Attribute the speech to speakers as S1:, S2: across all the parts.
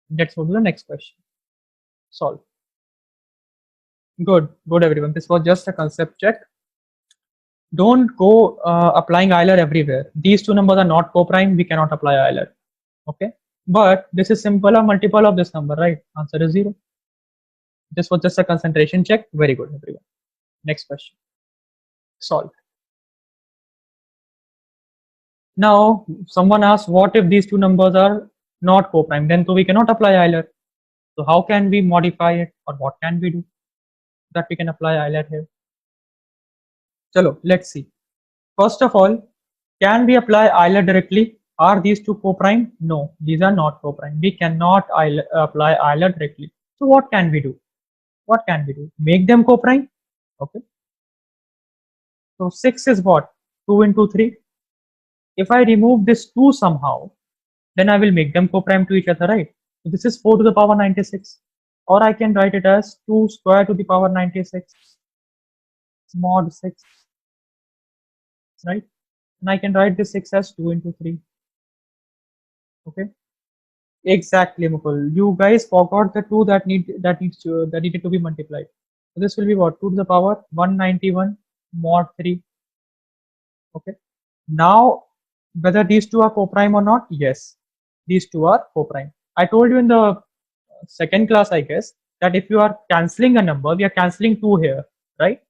S1: Let's go to the next question. Solve. Good everyone. This was just a concept check. Don't go applying Euler everywhere. These two numbers are not co-prime. We cannot apply Euler. Okay. But this is simple, a multiple of this number, right? Answer is 0. This was just a concentration check. Very good, everyone. Next question. Solve. Now, someone asks, what if these two numbers are not co-prime? Then so we cannot apply Euler. So how can we modify it, or what can we do that we can apply Euler here? Chalo, let's see. First of all, can we apply Euler directly? Are these two co-prime? No, these are not co-prime. We cannot apply Euler directly. So what can we do? What can we do? Make them co-prime? Okay. So 6 is what? 2 into 3. If I remove this 2 somehow, then I will make them co-prime to each other, right? So this is 4 to the power 96. Or I can write it as 2 square to the power 96 mod 6, right? And I can write this 6 as 2 into 3. Okay. Exactly, Mukul. You guys forgot the 2 that needed to be multiplied. So this will be what? 2 to the power 191 mod 3. Okay. Now, whether these two are co-prime or not, yes, these two are co-prime. I told you in the second class, I guess, that if you are cancelling a number, we are cancelling 2 here, right?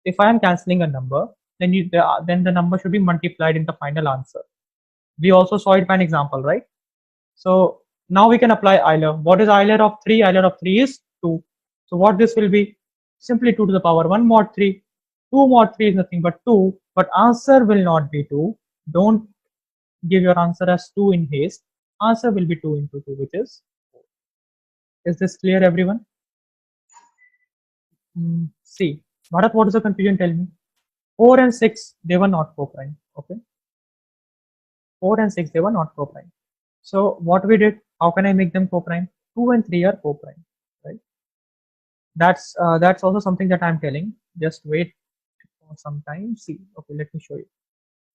S1: If I am cancelling a number, then the number should be multiplied in the final answer. We also saw it by an example, right? So now we can apply Euler. What is Euler of 3? Euler of 3 is 2. So what this will be? Simply 2 to the power 1 mod 3. 2 mod 3 is nothing but 2, but answer will not be 2. Don't give your answer as 2 in haste. Answer will be 2 into 2, which is 4. Is this clear, everyone? See, Bharat, what is the confusion? Tell me. 4 and 6, they were not co-prime. Okay. 4 and 6, they were not co-prime. So what we did, how can I make them co-prime? 2 and 3 are co-prime, right? That's also something that I'm telling. Just wait for some time. See, okay, let me show you.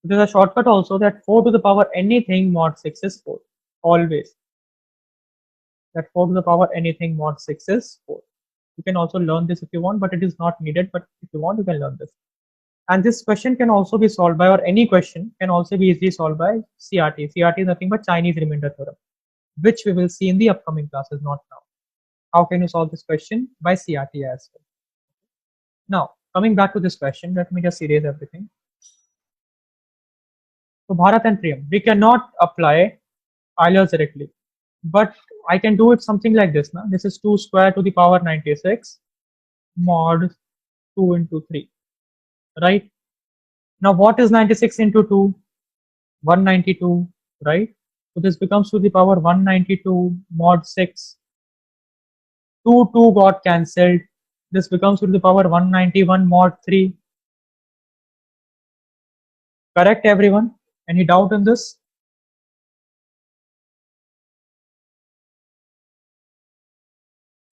S1: There's a shortcut also that 4 to the power anything mod 6 is 4. Always. That 4 to the power anything mod 6 is 4. You can also learn this if you want, but it is not needed. But if you want, you can learn this. And this question can also be solved by, or any question can also be easily solved by CRT. CRT is nothing but Chinese remainder theorem, which we will see in the upcoming classes, not now. How can you solve this question? By CRT as well. Now, coming back to this question, let me just erase everything. So Bharat and Priyam, we cannot apply Euler directly, but I can do it something like this. Now, this is 2 square to the power 96 mod 2 into 3, right? Now, what is 96 into 2? 192, right? So this becomes to the power 192 mod 6. 2 got cancelled. This becomes to the power 191 mod 3. Correct, everyone? Any doubt in this?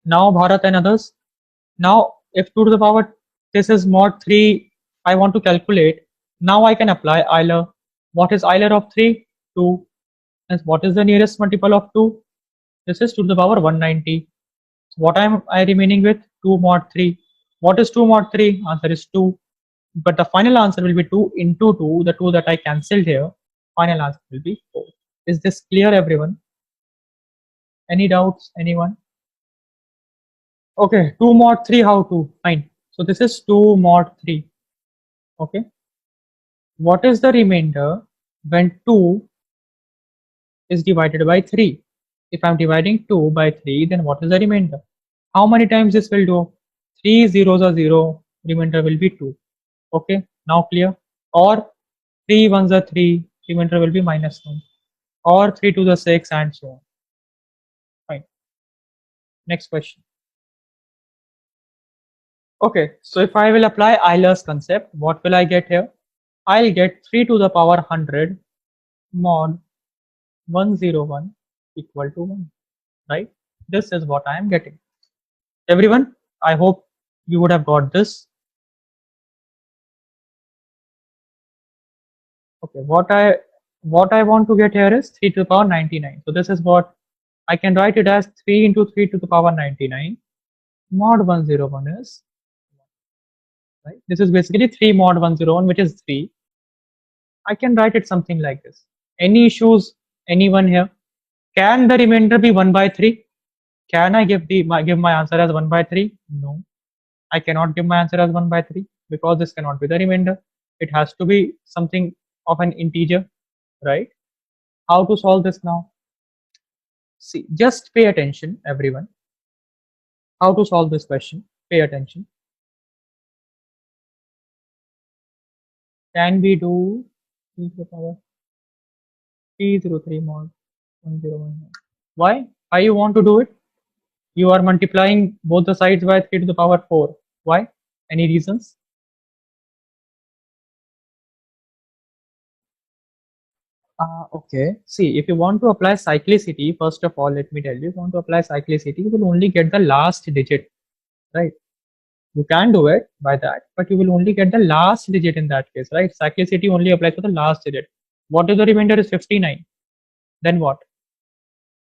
S1: Now, Bharat and others. Now, if 2 to the power, this is mod 3, I want to calculate. Now I can apply Euler. What is Euler of 3? 2. And what is the nearest multiple of 2? This is 2 to the power 190. So what am I remaining with? 2 mod 3. What is 2 mod 3? Answer is 2. But the final answer will be 2 into 2, the 2 that I cancelled here. Final answer will be 4. Is this clear, everyone? Any doubts? Anyone? Okay, 2 mod 3, how to? Fine. So this is 2 mod 3. Okay. What is the remainder when 2 is divided by 3? If I'm dividing 2 by 3, then what is the remainder? How many times this will do? 3 zeros are 0, remainder will be 2. Okay, now clear? Or 3 ones are 3, remainder will be minus 1. Or 3 to the 6 and so on. Fine. Next question. Okay, so if I will apply Euler's concept, what will I get here? I'll get 3 to the power 100 mod 101 equal to 1, right? This is what I am getting. Everyone, I hope you would have got this. Okay, what I want to get here is 3 to the power 99. So this is what I can write it as 3 into 3 to the power 99 mod 101 is, right? This is basically 3 mod 101, which is 3. I can write it something like this. Any issues? Anyone here? Can the remainder be 1 by 3? Can I give my answer as 1 by 3? No, I cannot give my answer as 1 by 3 because this cannot be the remainder. It has to be something of an integer, right? How to solve this now? See, just pay attention, everyone. How to solve this question? Pay attention. Can we do 3 to the power 303 mod 101? Why? Why you want to do it? You are multiplying both the sides by 3 to the power 4. Why? Any reasons? Okay. See, if you want to apply cyclicity, first of all, let me tell you, if you want to apply cyclicity, you will only get the last digit, right? You can do it by that, but you will only get the last digit in that case, right? Cyclicity only applies to the last digit. What if the remainder is 59? Then what?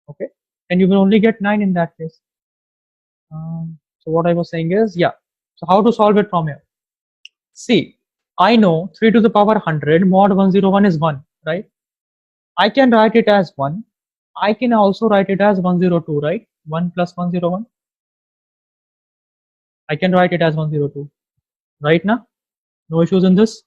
S1: Okay. Then you will only get 9 in that case. So what I was saying is, yeah. So how to solve it from here? See, I know 3 to the power 100 mod 101 is 1, right? I can write it as 1. I can also write it as 102, right? 1 plus 101. I can write it as 102. Right now? No issues in this?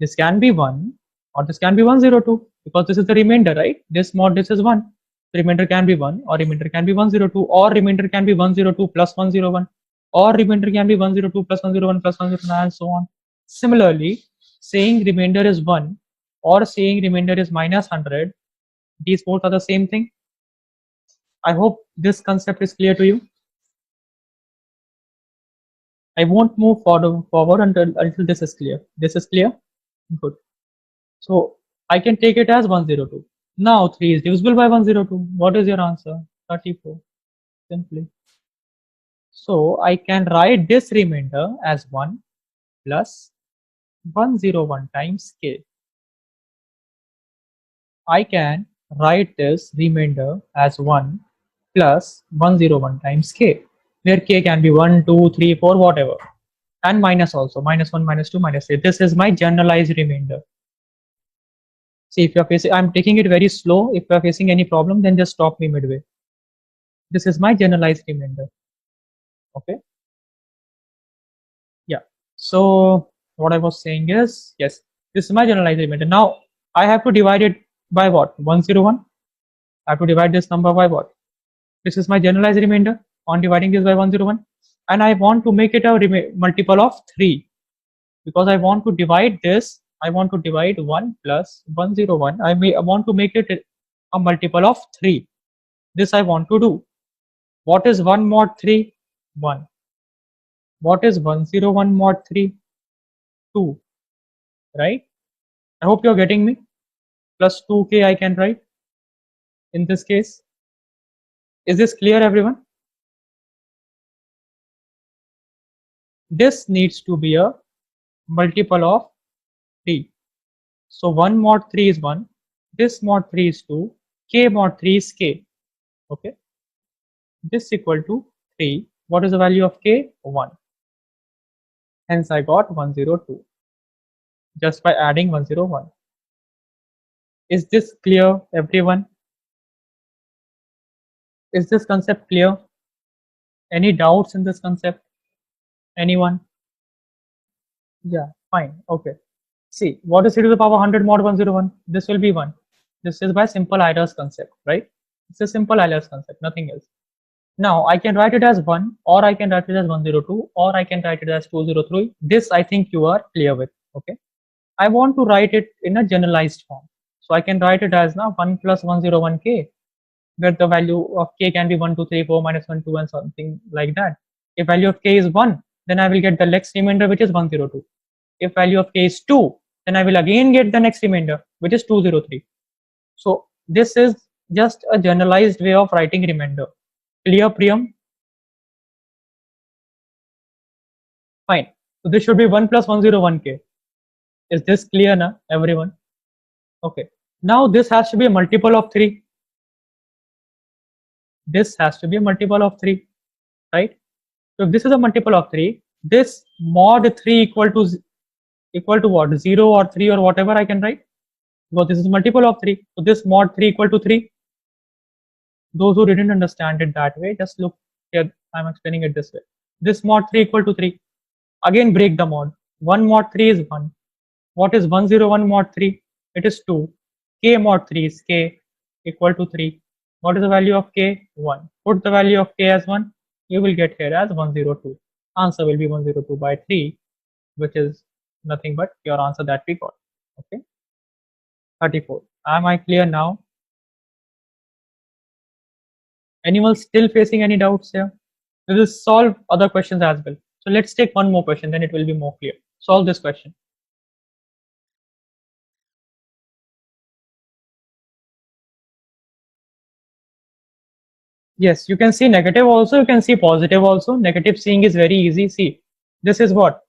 S1: This can be 1 or this can be 102 because this is the remainder, right? This mod, this is 1. The remainder can be 1 or remainder can be 102 or remainder can be 102 plus 101 or remainder can be 102 plus 101 plus 109 and so on. Similarly, saying remainder is 1 or saying remainder is minus 100, these both are the same thing. I hope this concept is clear to you. I won't move forward until this is clear. This is clear? Good. So I can take it as 102. Now 3 is divisible by 102. What is your answer? 34. Simply. So I can write this remainder as 1 plus 101 times k. I can write this remainder as 1 plus 101 times k, where k can be 1, 2, 3, 4, whatever. And minus also, minus 1, minus 2, minus 3. This is my generalized remainder. See, if you're facing, I'm taking it very slow. If you're facing any problem, then just stop me midway. This is my generalized remainder. Okay. Yeah. So what I was saying is, yes, this is my generalized remainder. Now I have to divide it by what? 101. I have to divide this number by what? This is my generalized remainder. On dividing this by 101, and I want to make it a multiple of 3 because I want to divide this. I want to divide 1 plus 101. I want to make it a multiple of 3. This I want to do. What is 1 mod 3? 1. What is 101 mod 3? 2. Right? I hope you're getting me. Plus 2k I can write in this case. Is this clear, everyone? This needs to be a multiple of 3. So 1 mod 3 is 1. This mod 3 is 2. K mod 3 is k. Okay. This equal to 3. What is the value of k? 1. Hence I got 102 just by adding 101. Is this clear, everyone? Is this concept clear? Any doubts in this concept? Anyone? Yeah, fine. Okay. See, what is e to the power 100 mod 101? This will be 1. This is by simple Euler's concept, right? It's a simple Euler's concept, nothing else. Now I can write it as 1, or I can write it as 102, or I can write it as 203. This I think you are clear with. Okay. I want to write it in a generalized form. So I can write it as now 1 plus 101k, where the value of k can be 1, 2, 3, 4, minus 1, 2, and something like that. If value of k is 1, then I will get the next remainder, which is 102. If value of k is 2, then I will again get the next remainder, which is 203. So this is just a generalized way of writing remainder. Clear, Priyam? Fine. So this should be 1 plus 101k. Is this clear now, everyone? Okay. Now this has to be a multiple of 3. This has to be a multiple of 3, right? So if this is a multiple of 3, this mod 3 equal to what? 0 or 3 or whatever I can write, because this is multiple of 3. So this mod 3 equal to 3. Those who didn't understand it that way, just look here. I'm explaining it this way. This mod 3 equal to 3. Again, break the mod. 1 mod 3 is 1. What is 101 mod 3? It is 2. K mod 3 is K equal to 3. What is the value of K? 1. Put the value of K as 1. You will get here as 102. Answer will be 102 by 3, which is nothing but your answer that we got. Okay. 34. Am I clear now? Anyone still facing any doubts here? We will solve other questions as well. So let's take one more question, then it will be more clear. Solve this question. Yes, you can see negative also, you can see positive also. Negative seeing is very easy. See, this is what?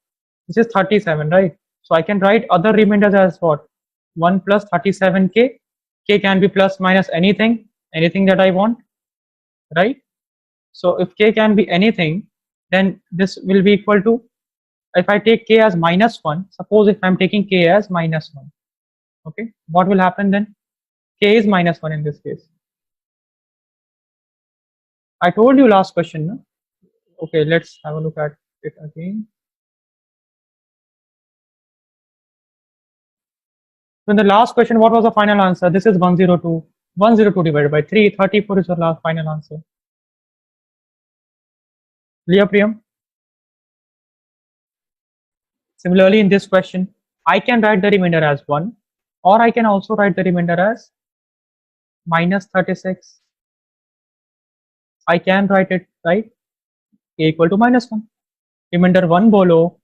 S1: This is 37, right? So I can write other remainders as what? 1 plus 37k. K can be plus minus anything that I want, right? So if k can be anything, then this will be equal to, if I take k as minus 1, suppose if I'm taking k as minus 1, okay, what will happen then? K is minus 1 in this case. I told you last question, no? Okay, let's have a look at it again. So in the last question, what was the final answer? This is 102. 102 divided by 3, 34 is the last final answer. Clear, Priyam? Similarly, in this question, I can write the remainder as 1, or I can also write the remainder as minus 36. I can write it, right? A equal to minus 1. Remainder 1 bolo.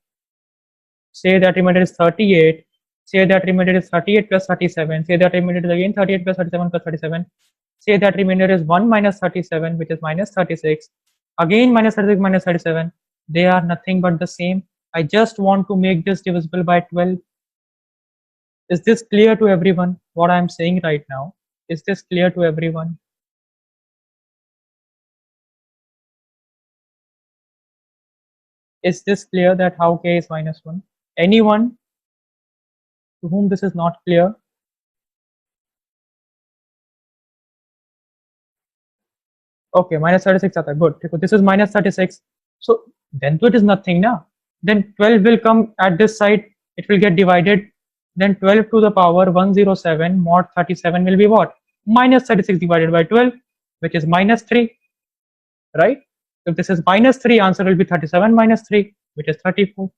S1: Say that remainder is 38. Say that remainder is 38 plus 37. Say that remainder is again 38 plus 37 plus 37. Say that remainder is 1 minus 37, which is minus 36. Again minus 36 minus 37. They are nothing but the same. I just want to make this divisible by 12. Is this clear to everyone, what I am saying right now? Is this clear to everyone? Is this clear that how k is minus 1? Anyone to whom this is not clear? Okay, minus 36 आता है, good. This is minus 36. So then to it is nothing now. Then 12 will come at this side. It will get divided. Then 12 to the power 107 mod 37 will be what? Minus 36 divided by 12, which is minus 3, right? If this is minus 3, answer will be 37 minus 3, which is 34.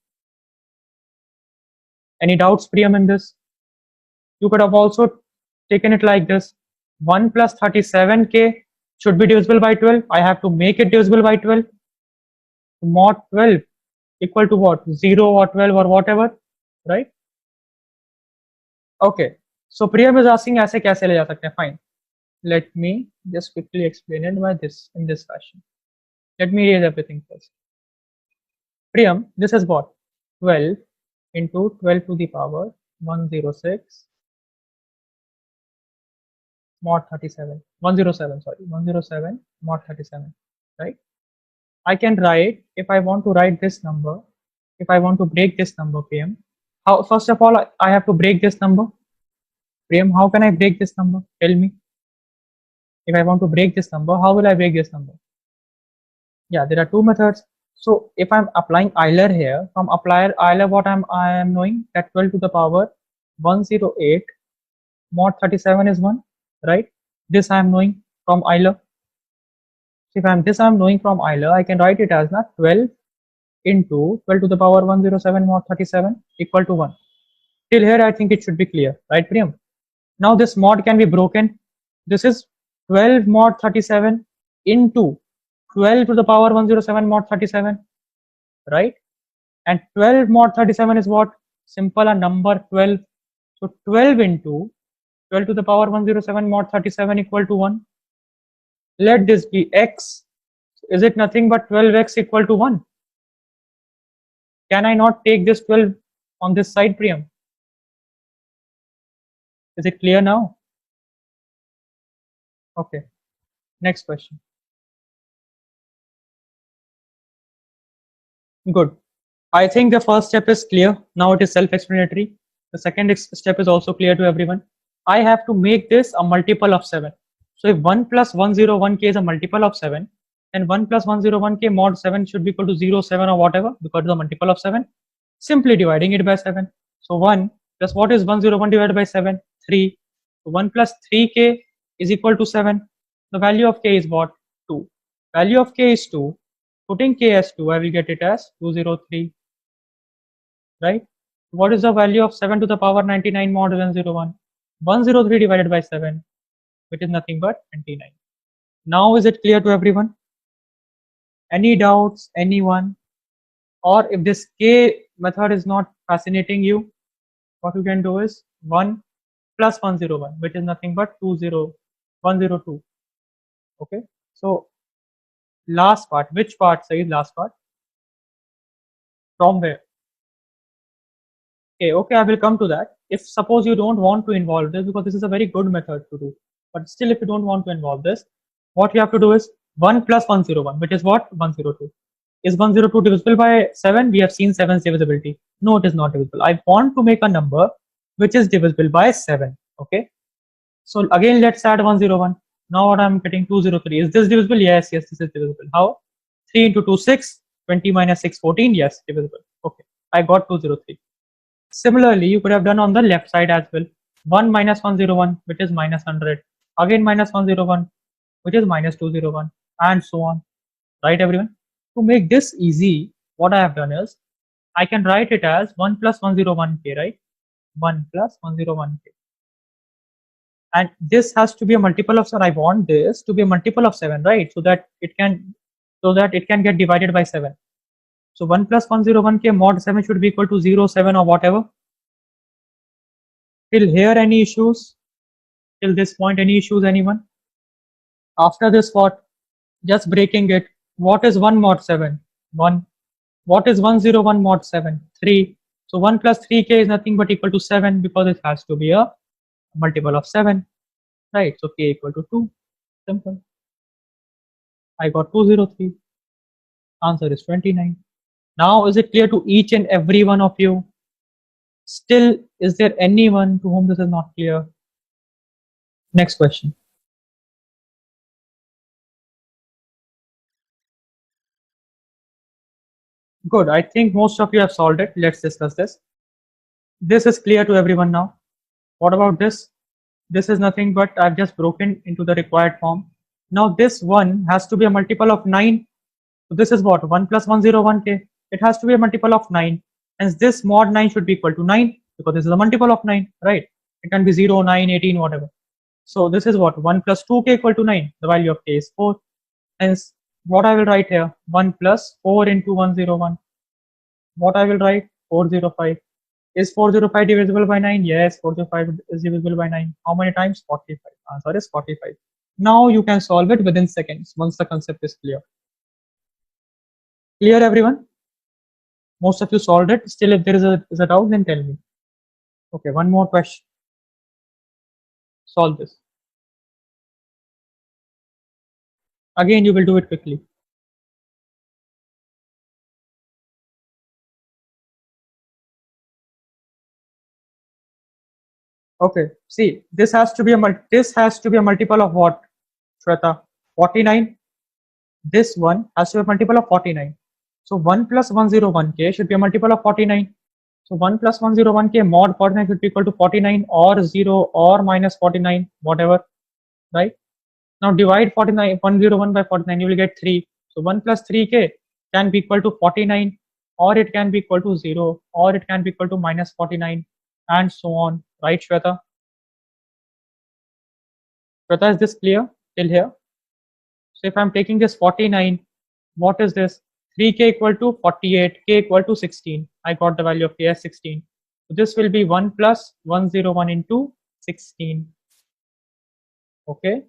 S1: Any doubts, Priyam, in this? You could have also taken it like this. 1 plus 37k should be divisible by 12. I have to make it divisible by 12. Mod 12 equal to what? 0 or 12 or whatever, right? Okay. So Priyam is asking ऐसे कैसे ले जा सकते हैं? Fine. Let me just quickly explain it by this in this fashion. Let me erase everything first. Priyam, this is what? 12 into 12 to the power 106 mod 37. 107, sorry. 107 mod 37, right? I can write, if I want to write this number, if I want to break this number, Priyam, how, first of all, I have to break this number. Priyam, how can I break this number? Tell me. If I want to break this number, how will I break this number? Yeah, there are two methods. So if I'm applying Euler here, from apply Euler, what I am knowing that 12 to the power 108 mod 37 is 1, right? This I am knowing from Euler. If I'm knowing from Euler, I can write it as 12 into 12 to the power 107 mod 37 equal to 1. Till here, I think it should be clear, right, Priyam? Now this mod can be broken. This is 12 mod 37 into 12 to the power 107 mod 37, right? And 12 mod 37 is what? Simple, a number 12. So 12 into 12 to the power 107 mod 37 equal to 1. Let this be x. Is it nothing but 12x equal to 1? Can I not take this 12 on this side, Priyam? Is it clear now? Okay, next question. Good. I think the first step is clear. Now it is self-explanatory. The second step is also clear to everyone. I have to make this a multiple of 7. So if 1 plus 101k is a multiple of 7, then 1 plus 101k mod 7 should be equal to 0, 7 or whatever, because it's a multiple of 7. Simply dividing it by 7. So 1 plus what is 101 divided by 7? 3. So 1 plus 3k is equal to 7. The value of k is what? 2. Value of k is 2. Putting k as 2, I will get it as 203. Right? What is the value of 7 to the power 99 mod 101? 103 divided by 7, which is nothing but 29. Now is it clear to everyone? Any doubts, anyone? Or if this k method is not fascinating you, what you can do is 1 plus 101, which is nothing but 102. Okay, so last part, which part says last part? From where? Okay, I will come to that. If suppose you don't want to involve this, because this is a very good method to do, but still if you don't want to involve this, what you have to do is 1 plus 101, which is what? 102. Is 102 divisible by 7? We have seen 7's divisibility. No, it is not divisible. I want to make a number which is divisible by 7. Okay, so again let's add 101. Now what I'm getting 203. Is this divisible? Yes, this is divisible. How? 3 into 2 6, 20 minus 6 14. Yes, divisible. Okay, I got 203. Similarly, you could have done on the left side as well. 1 minus 101, which is minus 100. Again minus 101, which is minus 201, and so on. Right, everyone? To make this easy, what I have done is, I can write it as 1 plus 101k, right? 1 plus 101k. And this has to be a multiple of 7. I want this to be a multiple of 7, right? So that it can get divided by 7. So 1 plus 101k mod 7 should be equal to 0, 7 or whatever. Till here, any issues? Till this point, any issues, anyone? After this, what? Just breaking it. What is 1 mod 7? 1. What is 101 mod 7? 3. So 1 plus 3k is nothing but equal to 7, because it has to be a multiple of 7. Right? So k equal to 2. Simple. I got 203. Answer is 29. Now is it clear to each and every one of you? Still, is there anyone to whom this is not clear? Next question. Good. I think most of you have solved it. Let's discuss this. This is clear to everyone now. What about this? This is nothing but I've just broken into the required form. Now this one has to be a multiple of 9. So this is what? 1 plus 101k. It has to be a multiple of 9. Hence this mod 9 should be equal to 9, because this is a multiple of 9, right? It can be 0, 9, 18, whatever. So this is what? 1 plus 2k equal to 9. The value of k is 4. Hence what I will write here? 1 plus 4 into 101. What I will write? 405. Is 405 divisible by 9? Yes, 405 is divisible by 9. How many times? 45. Answer is 45. Now you can solve it within seconds once the concept is clear. Clear, everyone? Most of you solved it. Still, if there is a doubt, then tell me. Okay, one more question. Solve this. Again, you will do it quickly. Okay, see, this has to be a multiple of what, Shweta? 49. This one has to be a multiple of 49. So 1 plus 101k should be a multiple of 49. So 1 plus 101k mod 49 should be equal to 49 or 0 or minus 49, whatever, right? Now divide 101 by 49, you will get 3. So 1 plus 3k can be equal to 49, or it can be equal to 0, or it can be equal to minus 49, and so on, right, Shweta? Shweta, is this clear till here? So if I'm taking this 49, what is this? 3k equal to 48, k equal to 16. I got the value of k as 16. So this will be 1 plus 101 into 16. Okay.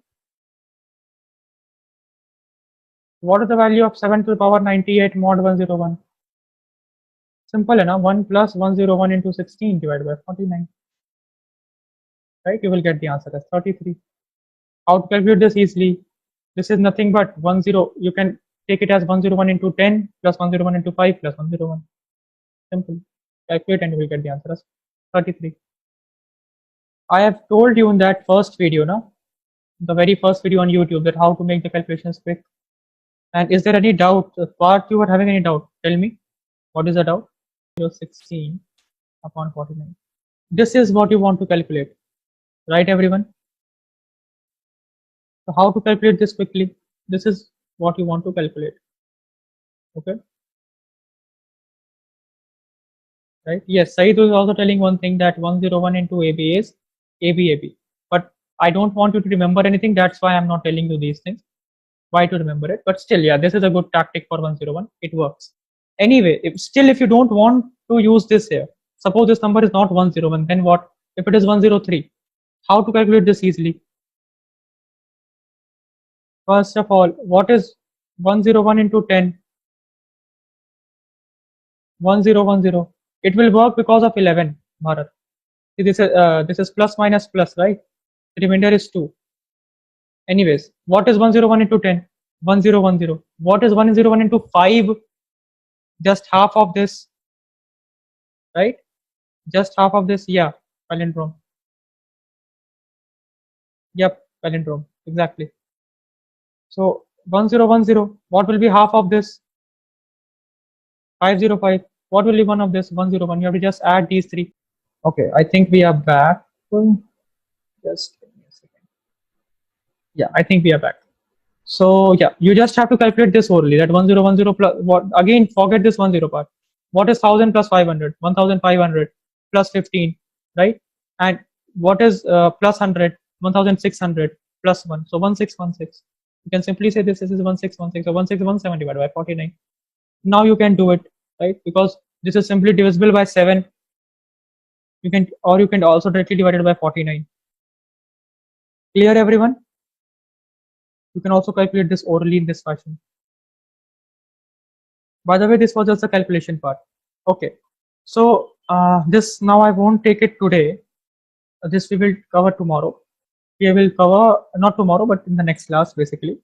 S1: What is the value of 7 to the power 98 mod 101? Simple enough. 1 plus 101 into 16 divided by 49. Right? You will get the answer as 33. How to calculate this easily? This is nothing but 10. You can take it as 101 into 10 plus 101 into 5 plus 101. Simple. Calculate and you will get the answer as 33. I have told you in that first video, no? The very first video on YouTube, that how to make the calculations quick. And is there any doubt? Part you are having any doubt? Tell me. What is the doubt? 16 upon 49. This is what you want to calculate, right, everyone? So how to calculate this quickly? This is what you want to calculate. Okay. Right? Yes, Saeed was also telling one thing, that 101 into AB is AB. But I don't want you to remember anything. That's why I'm not telling you these things. Why to remember it? But still, yeah, this is a good tactic for 101. It works. Anyway, if you don't want to use this here, suppose this number is not 101, then what? If it is 103, how to calculate this easily? First of all, what is 101 into 10? 1010. It will work because of 11, Bharat. See, this is plus minus plus, right? The remainder is 2. Anyways, what is 101 into 10? 1010. What is 101 into 5? Just half of this, right? Just half of this. Yeah, palindrome. Yep, palindrome. Exactly. So 1010. What will be half of this? 505. What will be one of this? 101. You have to just add these three. Okay, I think we are back. Just give me a second. Yeah, I think we are back. So yeah, you just have to calculate this orally. That 1010 plus what? Again, forget this 10 part. What is 1000 plus 500? 1500 plus 15, right? And what is plus 100? 1600 plus 1. So 1616. You can simply say this is 1616. So 1617 divided by 49. Now you can do it, right? Because this is simply divisible by 7. You can also directly divide it by 49. Clear, everyone? You can also calculate this orally in this fashion. By the way, this was just the calculation part. Okay, so this now I won't take it today. This we will cover tomorrow. We will cover, not tomorrow, but in the next class, basically.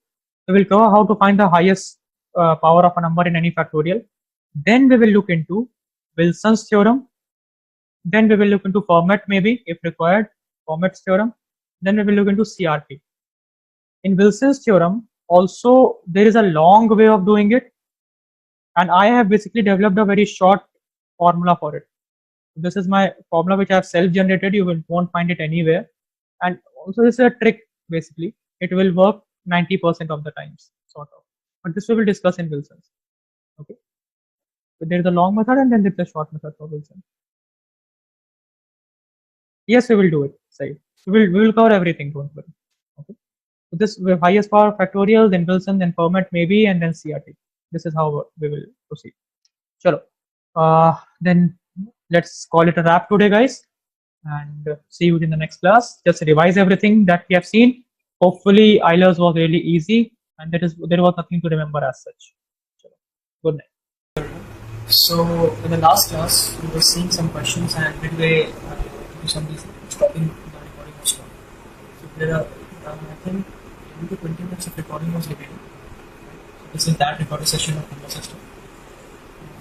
S1: We will cover how to find the highest power of a number in any factorial. Then we will look into Wilson's theorem. Then we will look into Fermat, maybe, if required, Fermat's theorem. Then we will look into CRP. In Wilson's theorem, also, there is a long way of doing it. And I have basically developed a very short formula for it. This is my formula which I have self-generated. You won't find it anywhere. And also this is a trick, basically. It will work 90% of the times, sort of. But this we will discuss in Wilson's. Okay. So there is a long method and then there is a short method for Wilson. Yes, we will do it. Say, we will cover everything, don't worry. Okay. So this highest power factorial, then Wilson, then Fermat maybe, and then CRT. This is how we will proceed. Chalo. Then let's call it a wrap today, guys, and see you in the next class. Just revise everything that we have seen. Hopefully, IELTS was really easy, and there was nothing to remember as such. Chalo. Good night. So in the last class, we were seeing some questions, and midway to some stopping the recording was stopped. So there are, I think, 10 to 20 minutes of recording was remaining. This is that recorded session of number system.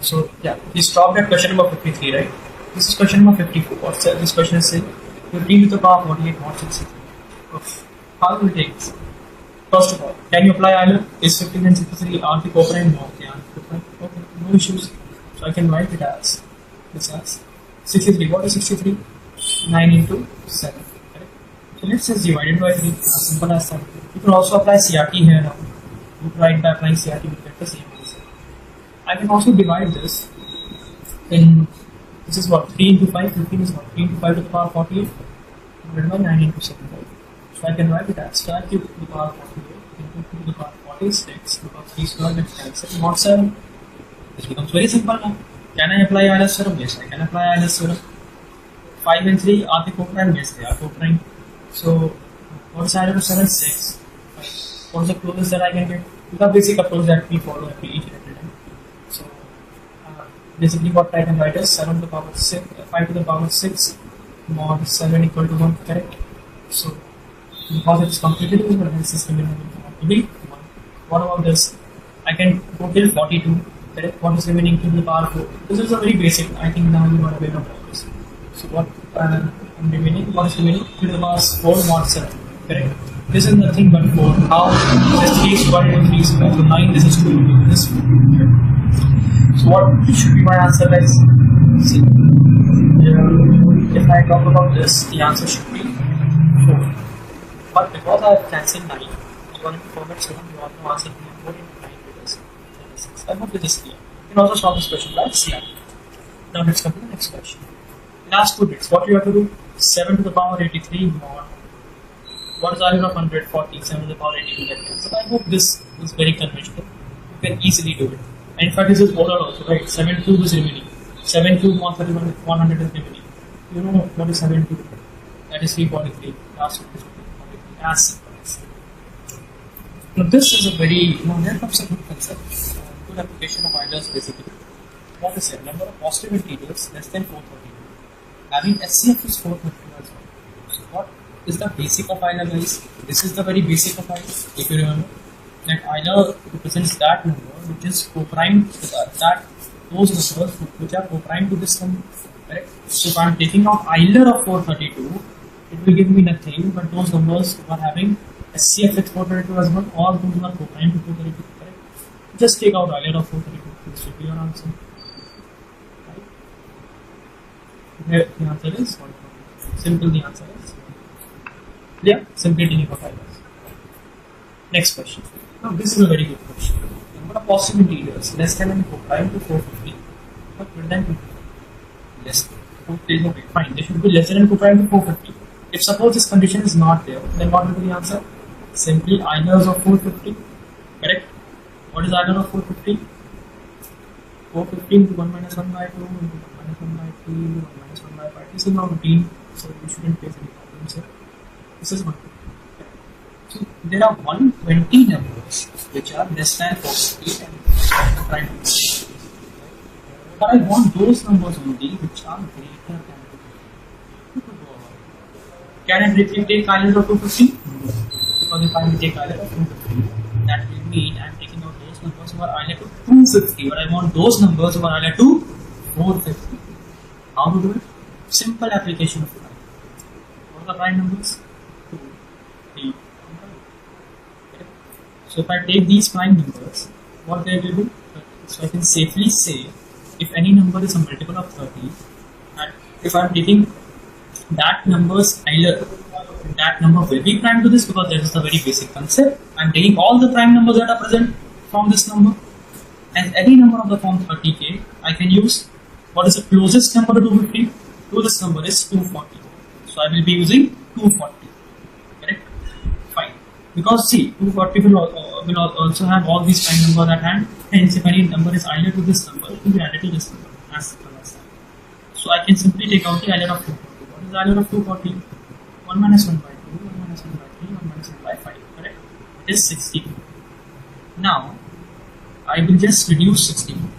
S1: So yeah, we stopped at question number 53, right? This is question number 54. What's this question is saying? 15 to the power 48. What's it saying? How will we take this? First of all, can you apply IELTS? Is 15 and 63 are the co-prime? No. Okay, okay, no issues. So I can write it as this as 63. What is 63? 9 into 7. Right? So let's just divide it by 3. As simple as that. You can also apply CRT here now. You can write by applying CRT, you get the same answer. I can also divide this in, this is what, 3 into 5, 15 is what, 3 into 5 to the power 48, divided by 9 into 7, right? So I can write it as 5 to the power 48 into 2 to the power 46, because 3 square gets cancelled, not 7. This becomes very simple now. Can I apply IELTS theorem? Yes, I can apply IELTS theorem. 5 and 3 are the co-prime? Yes, they are co-prime. So what is added to 7? 6. What is the closest that I can get? The basic approach that we follow each and every time. So basically what I can write is 7 to the power 6, 5 to the power 6 mod 7 equal to 1, correct? So Because it's completely divisible, hence this remaining will come out to be 1. What about this? I can go till 42. Correct? What is remaining to the power 4? This is a very basic. I think now you are aware of all this. So what remaining? What is remaining to the power 4 mod 7? Correct? This is nothing but 4. How? Just 3 square into 3 square. So 9. This is 2. This. So what should be my answer, guys? See, if I talk about this, the answer should be 4. But because I have cancelled 9, you in format 7, you also answer 4 into 9 because 36. I hope this is clear. You can also solve this question by snap. Now let's come to the next question. Last 2 bits, what you have to do? 7 to the power 83 mod. What is value of 140? 7 to the power 82. So I hope this is very conventional. You can easily do it. And in fact, this is overall also, right? 7 cube is remaining. 7 cube mod 31 100 is remaining. You know what is 7 cube? That is 343. Last one is 343. As simple as. Now this is a very, here comes a good concept. Good application of Eilers basically. What is it? Number of positive integers less than 432. Having SCF is 432 as well. So what is the basic of Euler, guys? This is the very basic of Euler. If you remember, that Euler represents that number which is co-primed with those numbers which are co-primed to this number. Correct? So if I am taking out Euler of 432, it will give me nothing but those numbers who are having SCF with 432 as well, all those who are co-primed to 432. Correct? Just take out Euler of 432. This should be your answer. Here the answer is 1. Simple, the answer is. Yeah, simply taking out Eilers. Next question. Now this is a very good question. Number of positive integers less than and co-prime to 450, but greater than 250. Less. Okay, fine. They should be less than and co-prime to 450. If suppose this condition is not there, then what will be the answer? Simply Eilers of 450. Correct? What is Euler of 450? 450 into 1 minus 1 by 2 into 1 minus 1 by 3 into 1 minus 1 by 5. This is now routine, so we shouldn't face any problems here. This is 1. So there are 120 numbers which are less than 450 and prime numbers. But I want those numbers only which are greater than 250. Can I directly take Euler of 250? No. Because if I take Euler of 250, that will mean I am taking out those numbers who are Euler to 250. But I want those numbers who are Euler to 450. How to do it? Simple application of prime. What are the prime numbers? 2, 3, so if I take these prime numbers, what they will do? So I can safely say if any number is a multiple of 30, and if I am taking that number's Euler, that number will be prime to this because that is the very basic concept. I am taking all the prime numbers that are present from this number, and any number of the form 30k, I can use what is the closest number to 250 to this number is 240. So I will be using 240. Correct? Fine. Because see, 240 will also have all these prime numbers at hand. Hence, if any number is Euler to this number, it will be added to this number. As simple as that. So I can simply take out the Euler of 240. What is the Euler of 240? 1 minus 1 by 2, 1 minus 1 by 3, 1 minus 1 by 5. Correct? It is 62. Now, I will just reduce 64.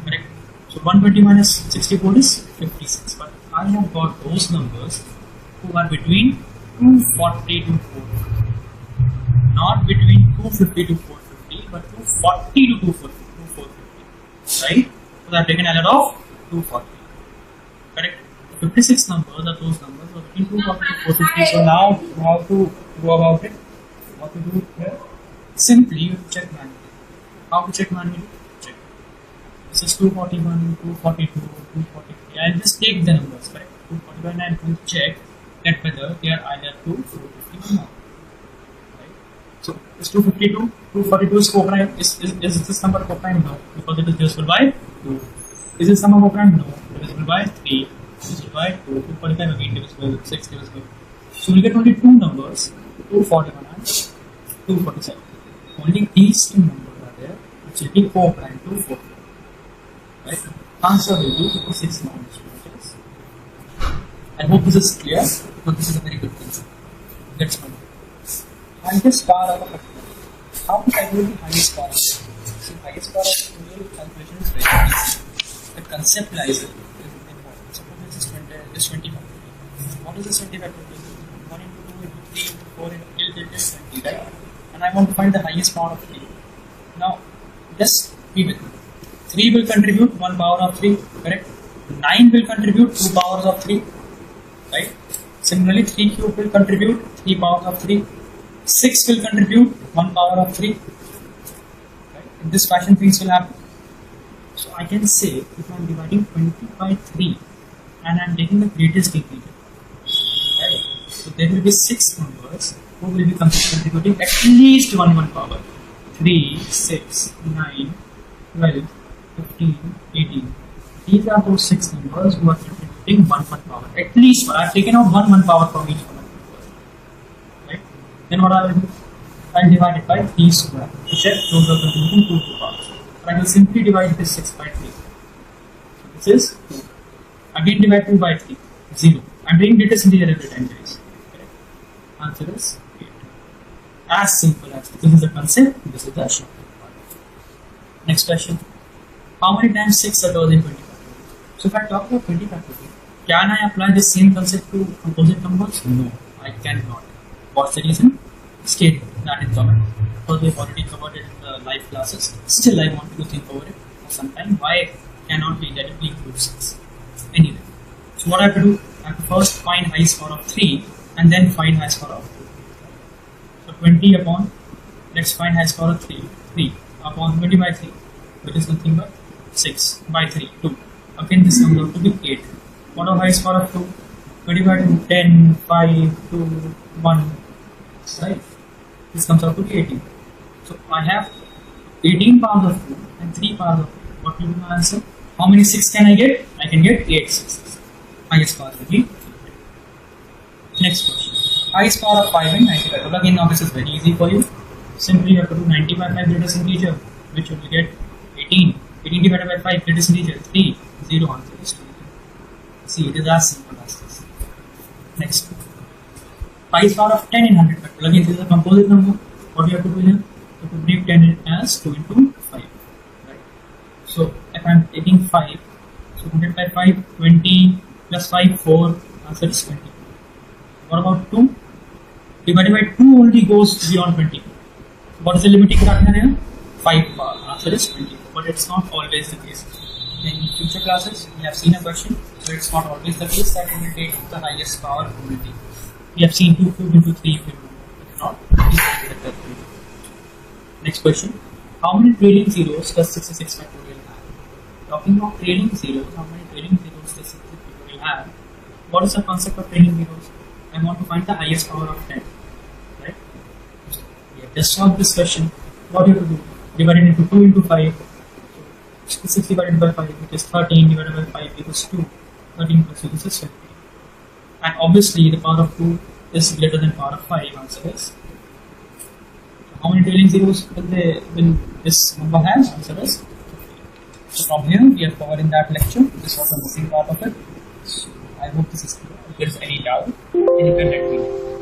S1: Correct? So 120 minus 64 is 56. But I have got those numbers who are between 240 to 450. Not between 250 to 450, but 240 to 450. Right? So I have taken Euler of 240. Correct? 56 numbers are those numbers are between 240 to 450. So now how to go about it? What to do here? Simply you check manually. How to check manually? Check. This is 241, 242, 243. I'll just take the numbers, correct? 241 and we'll check that whether they are either 450 or not. Right? So is 252, 242 is co-prime. Is this number co-prime? No, because it is divisible by 2. Is this number co-prime? No, divisible by 3. Divisible by 2. 245 again divisible, 6 divisible. So we get only two numbers, 241 and 247. Only these two numbers are there, which will be co-prime to 4. Right? Answer will be 56 minus 2. I hope this is clear, but this is a very good concept. That's one. Highest power of a particular. How to calculate the highest power? So highest power of real calculation is very easy. The concept lies in important. Suppose this is 20. What is this 20 factorial? 1 into 2 into 3 into 4 till 20, right? And I want to find the highest power of 3. Now, just be with me. 3 will contribute 1 power of 3, correct? 9 will contribute 2 powers of 3, right? Similarly, 3 cube will contribute 3 powers of 3. 6 will contribute 1 power of 3. Right? In this fashion, things will happen. So I can say if I am dividing 20 by 3 and I am taking the greatest integer, right? So there will be 6 numbers who will be contributing at least 1 power. 3, 6, 9, 12, 15, 18. These are those 6 numbers who are contributing 1 power. At least one. I have taken out 1 power from each one. Right? Then what I will do? I will divide it by 3 square to check those are contributing 2 powers. But I will simply divide this 6 by 3. So this is 2. Again divide 2 by 3. 0. I am doing greatest integer every time, guys. Okay. Answer is 8. As simple as this is the concept, this is the shortcut part. Next question. How many times 6 occurs in 20 factorial? So if I talk about 20 factorial, can I apply the same concept to composite numbers? No, I cannot. What's the reason? Scaling, that is common. Because we've already covered it in the live classes. Still, I want you to think over it for some time. Why cannot we directly include 6? Anyway, so what I have to do? I have to first find highest power of 3 and then find highest power of 2. So 20 upon, let's find highest power of 3. 3 upon 20 by 3, which is nothing but 6 by 3, 2. Again, this comes out to be 8. What are highest power of 2? 20 by 2, 10, 5, 2, 1. Right? This comes out to be 18. So I have 18 powers of 2 and 3 powers of 2. What will be my answer? How many 6 can I get? I can get 8 6s. Highest power will be 8. Next question. Highest power of 5 and 95. Well, again, now this is very easy for you. Simply you have to do 90 by 5 greatest integer, which will get 18. 18 divided by 5 greatest integer, 3. 0 answer is 2. See, it is as simple as this. Next. Highest power of 10 in 100 factorial. Again, this is a composite number. What you have to do here? You have to break 10 as 2 into 5. Right? So, if I am taking 5, so 100 by 5, 20 plus 5, 4, answer is 20. What about 2? Divided by 2 only goes beyond 20. What is the limiting factor here? 5 power. Answer is 20. But it's not always the case. In future classes, we have seen a question, so it's not always the case that we will take the highest power only. We have seen 2 cubed into 3 cubed. If not, next question. How many trailing zeros does 66 factorial have? Talking about trailing zeros, how many trailing zeros does 66 factorial have? What is the concept of trailing zeros? I want to find the highest power of 10. Right? So, we have just solved this question. What do you have to do? Divide it into 2 into 5. 66 divided by 5, which is 13 divided by 5 equals 2. 13 plus 2, this is 50. And obviously the power of 2 is greater than power of 5. Answer is. So how many trailing zeros will this number have? Answer is 50. So from here we are covering that lecture. This was the missing part of it. So I hope this is clear. If there is any doubt, you can let me know.